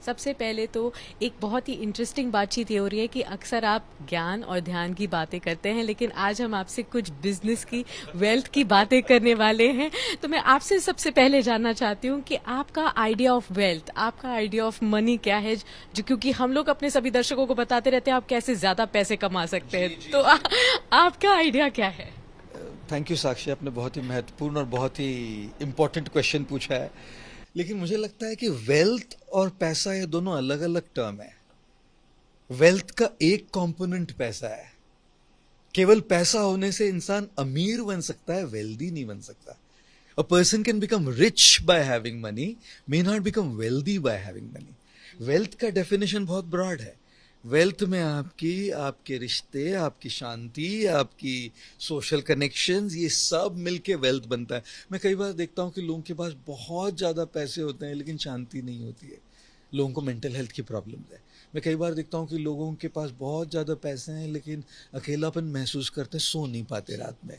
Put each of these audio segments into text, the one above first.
सबसे पहले तो एक बहुत ही इंटरेस्टिंग बातचीत ये हो रही है कि अक्सर आप ज्ञान और ध्यान की बातें करते हैं, लेकिन आज हम आपसे कुछ बिजनेस की, वेल्थ की बातें करने वाले हैं। तो मैं आपसे सबसे पहले जानना चाहती हूँ कि आपका आइडिया ऑफ वेल्थ, आपका आइडिया ऑफ मनी क्या है, जो क्योंकि हम लोग अपने सभी दर्शकों को बताते रहते हैं आप कैसे ज्यादा पैसे कमा सकते हैं, तो आपका आइडिया क्या है? थैंक यू साक्षी, आपने बहुत ही महत्वपूर्ण और बहुत ही इम्पोर्टेंट क्वेश्चन पूछा है। लेकिन मुझे लगता है कि वेल्थ और पैसा ये दोनों अलग अलग टर्म है। वेल्थ का एक कंपोनेंट पैसा है। केवल पैसा होने से इंसान अमीर बन सकता है, वेल्दी नहीं बन सकता। A person can become rich by having money, may not become wealthy by having money. Wealth का डेफिनेशन बहुत ब्रॉड है। वेल्थ में आपकी, आपके रिश्ते, आपकी शांति, आपकी सोशल कनेक्शंस, ये सब मिलके वेल्थ बनता है। मैं कई बार देखता हूँ कि लोगों के पास बहुत ज़्यादा पैसे होते हैं लेकिन शांति नहीं होती है। लोगों को मेंटल हेल्थ की प्रॉब्लम्स है। मैं कई बार देखता हूँ कि लोगों के पास बहुत ज़्यादा पैसे हैं लेकिन अकेलापन महसूस करते हैं, सो नहीं पाते रात में।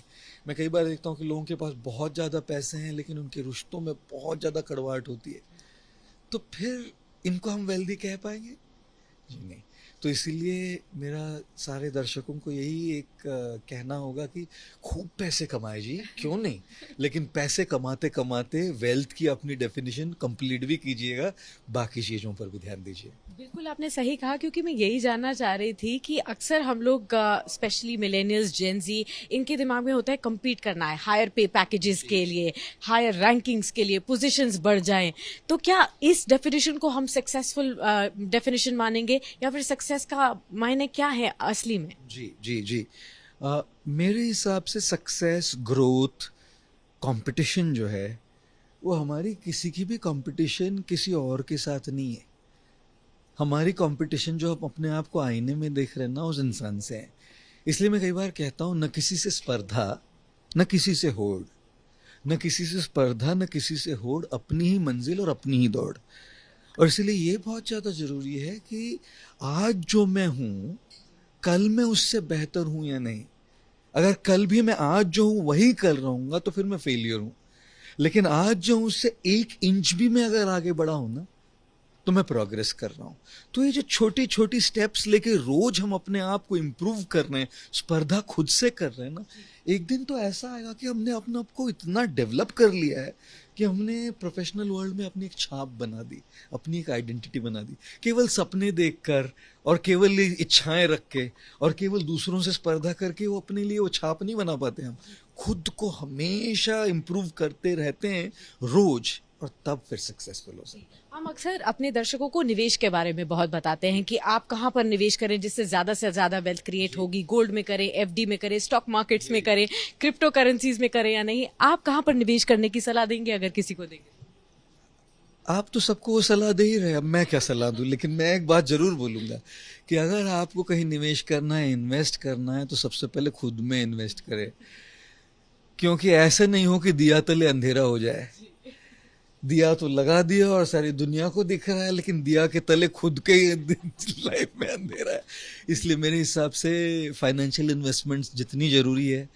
मैं कई बार देखता हूँ कि लोगों के पास बहुत ज़्यादा पैसे हैं लेकिन उनके रिश्तों में बहुत ज़्यादा कड़वाहट होती है। तो फिर इनको हम वेल्दी कह पाएंगे? जी नहीं। तो इसीलिए मेरा सारे दर्शकों को यही एक कहना होगा कि खूब पैसे कमाए जी, क्यों नहीं, लेकिन पैसे कमाते कमाते वेल्थ की अपनी डेफिनेशन कंप्लीट भी कीजिएगा, बाकी चीज़ों पर भी ध्यान दीजिए। बिल्कुल आपने सही कहा, क्योंकि मैं यही जानना चाह रही थी कि अक्सर हम लोग स्पेशली मिलेनियल्स, जेनजी, इनके दिमाग में होता है कम्पीट करना है हायर पे पैकेजेस के लिए, हायर रैंकिंग्स के लिए, पोजीशंस बढ़ जाएं। तो क्या इस डेफिनेशन को हम सक्सेसफुल डेफिनेशन मानेंगे, या फिर सक्सेस का मायने क्या है असली में? जी जी जी। मेरे हिसाब से सक्सेस, ग्रोथ, कंपटीशन जो है वो हमारी किसी की भी कंपटीशन किसी और के साथ नहीं है। हमारी कंपटीशन जो हम अपने आप को आईने में देख रहे हैं ना, उस इंसान से है। इसलिए मैं कई बार कहता हूँ, न किसी से स्पर्धा, न किसी से होड़। न किसी से स्पर्धा, न किसी से होड़, अपनी ही मंजिल और अपनी ही दौड़। और इसलिए ये बहुत ज़्यादा ज़रूरी है कि आज जो मैं हूँ, कल मैं उससे बेहतर हूँ या नहीं। अगर कल भी मैं आज जो हूँ वही कर रहूँगा तो फिर मैं फेलियर हूँ। लेकिन आज जो हूँ उससे 1 इंच भी मैं अगर आगे बढ़ा हूँ ना, तो मैं प्रोग्रेस कर रहा हूँ। तो ये जो छोटी छोटी स्टेप्स लेके रोज हम अपने आप को इम्प्रूव कर रहे हैं, स्पर्धा खुद से कर रहे हैं ना, एक दिन तो ऐसा आएगा कि हमने अपने आप को इतना डेवलप कर लिया है कि हमने प्रोफेशनल वर्ल्ड में अपनी एक छाप बना दी, अपनी एक आइडेंटिटी बना दी। केवल सपने देखकर और केवल इच्छाएं रख के और केवल दूसरों से स्पर्धा करके वो अपने लिए वो छाप नहीं बना पाते। हम खुद को हमेशा इम्प्रूव करते रहते हैं रोज, और तब फिर सक्सेसफुल हो सकते हैं। हम अक्सर अपने दर्शकों को निवेश के बारे में बहुत बताते हैं कि आप कहाँ पर निवेश करें जिससे ज्यादा से ज्यादा वेल्थ क्रिएट होगी। गोल्ड में करें, एफडी में करें, स्टॉक मार्केट्स में करें, क्रिप्टो करेंसीज में करें या नहीं। आप कहाँ पर निवेश करने की सलाह देंगे अगर किसी को देंगे? आप तो सबको वो सलाह दे ही रहे, अब मैं क्या सलाह दूं। लेकिन मैं एक बात जरूर बोलूंगा कि अगर आपको कहीं निवेश करना है, इन्वेस्ट करना है, तो सबसे पहले खुद में इन्वेस्ट करें। क्योंकि ऐसे नहीं हो कि दिया तले अंधेरा हो जाए। दिया तो लगा दिया और सारी दुनिया को दिख रहा है, लेकिन दिया के तले खुद के ही लाइफ में अंधेरा है। इसलिए मेरे हिसाब से फाइनेंशियल इन्वेस्टमेंट्स जितनी ज़रूरी है,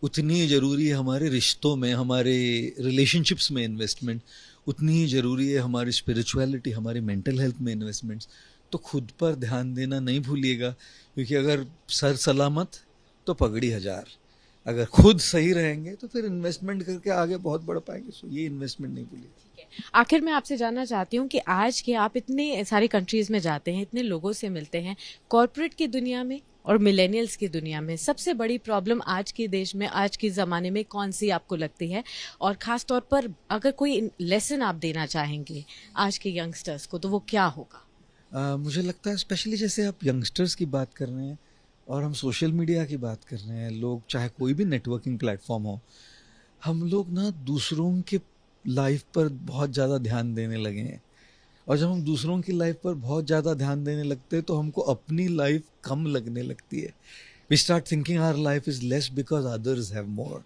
उतनी ही ज़रूरी है हमारे रिश्तों में, हमारे रिलेशनशिप्स में इन्वेस्टमेंट। उतनी ही ज़रूरी है हमारी स्पिरिचुअलिटी, हमारी मेंटल हेल्थ में इन्वेस्टमेंट्स। तो खुद पर ध्यान देना नहीं भूलिएगा, क्योंकि अगर सर सलामत तो पगड़ी हजार। अगर खुद सही रहेंगे तो फिर इन्वेस्टमेंट करके आगे बहुत बढ़ पाएंगे। सो ये इन्वेस्टमेंट नहीं भूलिएगा। आखिर मैं आपसे जानना चाहती हूँ कि आज के आप इतने सारी कंट्रीज में जाते हैं, इतने लोगों से मिलते हैं, कॉर्पोरेट की दुनिया में और मिलेनियल्स की दुनिया में सबसे बड़ी प्रॉब्लम आज के देश में, आज के ज़माने में कौन सी आपको लगती है? और ख़ास तौर पर अगर कोई लेसन आप देना चाहेंगे आज के यंगस्टर्स को, तो वो क्या होगा? मुझे लगता है स्पेशली जैसे आप यंगस्टर्स की बात कर रहे हैं और हम सोशल मीडिया की बात कर रहे हैं, लोग चाहे कोई भी नेटवर्किंग प्लेटफॉर्म हो, हम लोग ना दूसरों के लाइफ पर बहुत ज़्यादा ध्यान देने लगे हैं। और जब हम दूसरों की लाइफ पर बहुत ज़्यादा ध्यान देने लगते हैं तो हमको अपनी लाइफ कम लगने लगती है। We start thinking our life is less because others have more.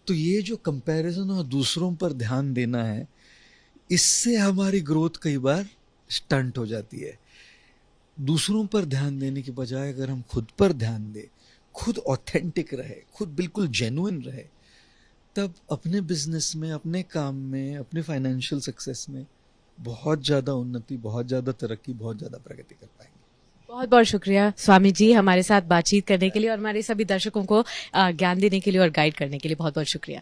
तो ये जो कंपैरिजन और दूसरों पर ध्यान देना है, इससे हमारी ग्रोथ कई बार स्टंट हो जाती है। दूसरों पर ध्यान देने के बजाय अगर हम खुद पर ध्यान दें, खुद ऑथेंटिक रहे, खुद बिल्कुल जेन्युइन रहे, तब अपने बिजनेस में, अपने काम में, अपने फाइनेंशियल सक्सेस में बहुत ज़्यादा उन्नति, बहुत ज़्यादा तरक्की, बहुत ज़्यादा प्रगति कर पाएंगे। बहुत बहुत शुक्रिया स्वामी जी हमारे साथ बातचीत करने के लिए और हमारे सभी दर्शकों को ज्ञान देने के लिए और गाइड करने के लिए बहुत बहुत शुक्रिया।